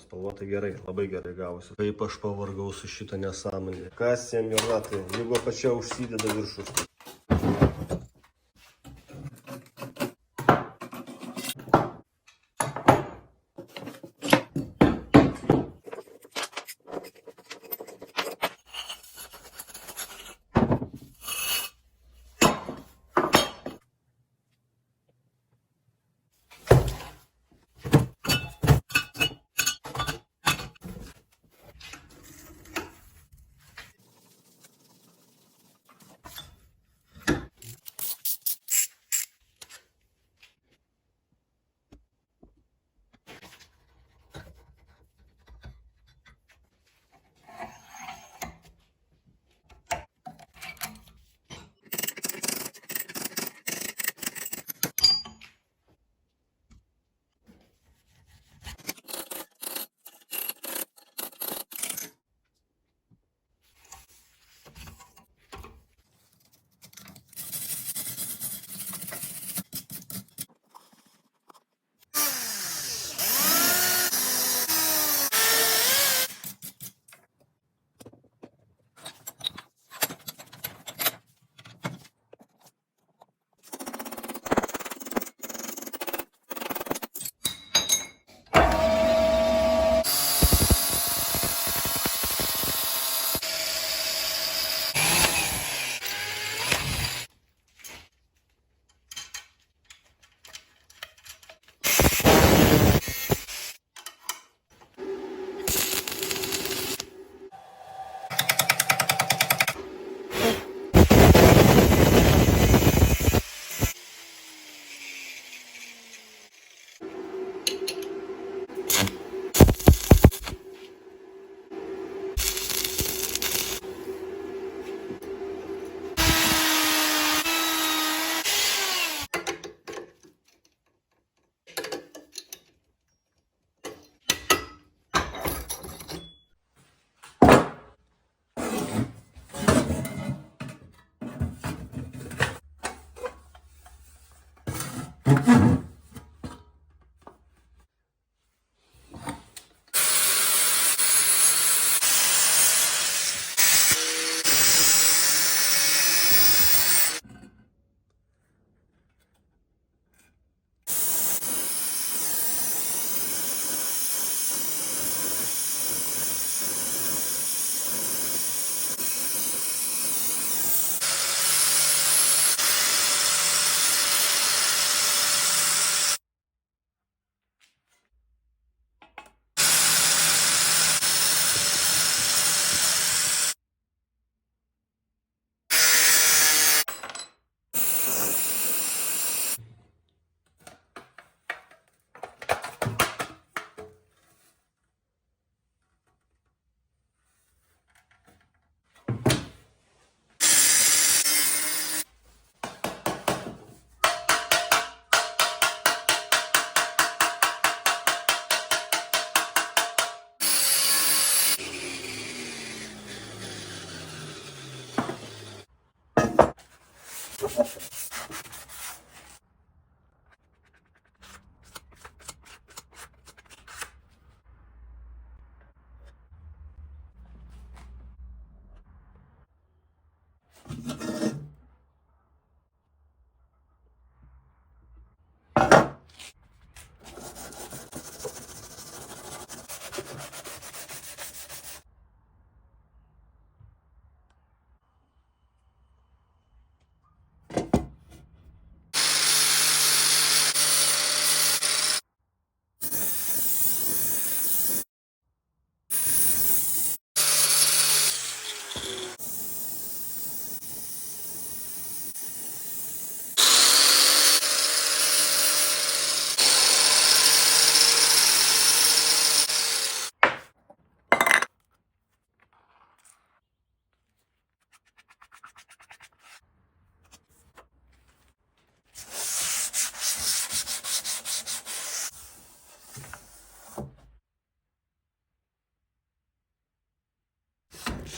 Spalva tai gerai, labai gerai gavosi. Kaip aš pavargau su šitą nesąmonę. Kas jam yra, tai jeigu apačia užsideda viršus.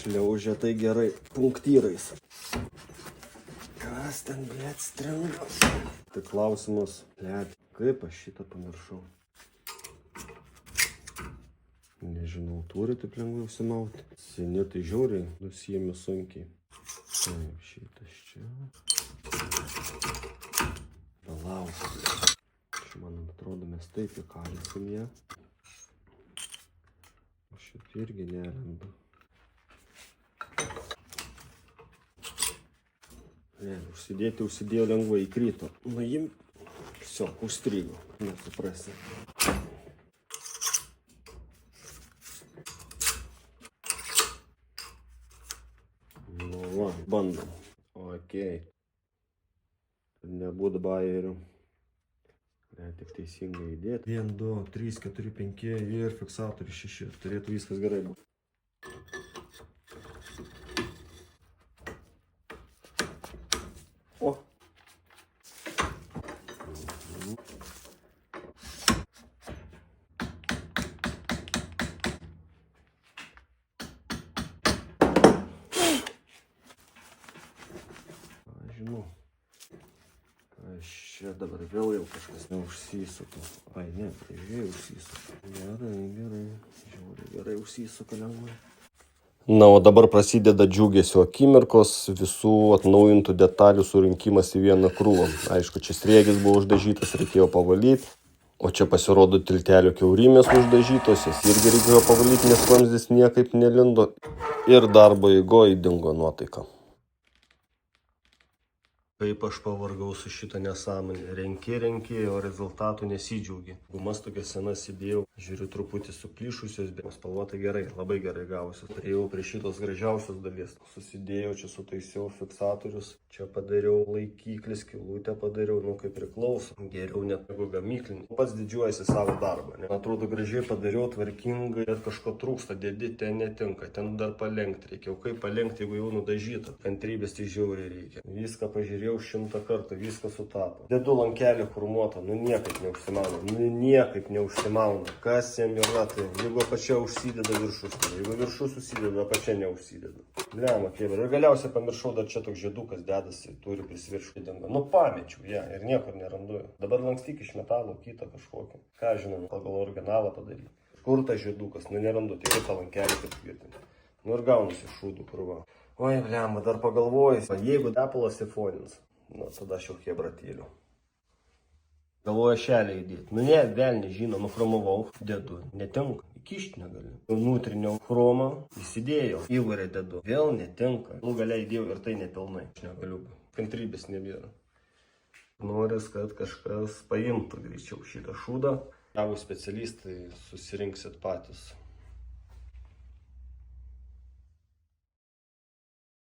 Šliaužia tai gerai punktyrais. Kas ten, blėt, stringa? Tai klausimas, blėt, kaip aš šitą pamiršau? Žinau, turi taip lengvai užsimauti. Seni tai žiauriai, nusijėmė sunkiai. Taip, šitas čia. Palauk. Čia man atrodo mes taip įkalinsim ją. O šitą irgi nelenda. Ne, užsidėjau lengvai, įkrito. Nuim, viso, užstrigo, nesuprasi. Nu va, bandom. Okei. Nebūt bajeriu. Tik teisingai įdėti. 1, 2, 3, 4, 5 ir fiksatorius 6. Turėtų viskas gerai būti. O. Žinau. Čia dabar vėl jau kažkas neužsisuka. Ai, ne, gražiai užsisuka. Gerai. Gerai užsisuka lengvai. Na, o dabar prasideda džiugesio akimirkos, visų atnaujintų detalių surinkimas į vieną krūvą. Aišku, čia sriegis buvo uždažytas, reikėjo pavalyti. O čia pasirodo tiltelio kiaurimės uždažytos, jas irgi reikėjo pavalyti, nes vamzdis niekaip nelindo. Ir darbo eigoje dingo nuotaika. Kaip aš pavargau su šitą nesąmonę. Renki, o rezultatų nesidžiaugi. Gumas tokia senas įdėjau, žiūriu truputį suplyšusios, bet spalvota gerai, labai gerai gausios. Priejau prie šitos gražiausios dalies. Susidėjau, čia sutaisiau fiksatorius, čia padariau laikyklis, skylutę padariau, nu kaip priklauso. Geriau net negu gamyklinį. Pats didžiuojasi savo darbą, ne? Atrodo gražiai padariau, tvarkingai, bet kažko trūksta, dedi, ten netinka, ten dar palenkti reikia. O kaip palenkti, jeigu jau nudažyta? Kantrybės tai žiauriai reikia. Viską pažiūrėjau 100 kartų, viskas sutapo. Dedu lankelį chromuotą, nu niekaip neužsimauna. Kas jam yra, tai jeigu apačia užsideda viršus, tai jeigu viršus užsideda, apačia neužsideda. Bliama, kėbė. Ir galiausiai pamiršau, dar čia toks žiedukas dedasi, turi prisvirškį dengą. Nu pamečiau, ja, ir niekur nerandu. Dabar lankstyk iš metalo kitą kažkokį. Ką žinom, pagal originalą padaryti. Kur tas žiedukas? Nu nerandu, tik kitą lankelį pritvirtinti. Nu ir gaunasi šūdų krūva. Oi, bliama, dar pagalvojus, jeigu depalas sifonins, nu tada aš jau hebratėliu. Galvoju šelę įdėti. Nu ne, velnį žino, nuchromavau, dedu, netinka, įkišti negaliu. Nutriniau chromą, įsidėjau, įvarę dedu, vėl netinka. Galią įdėjau ir tai nepilnai, aš negaliu, kantrybės nebėra. Noris, kad kažkas paimtų greičiau šitą šūdą. Jeigu specialistai susirinksit patys.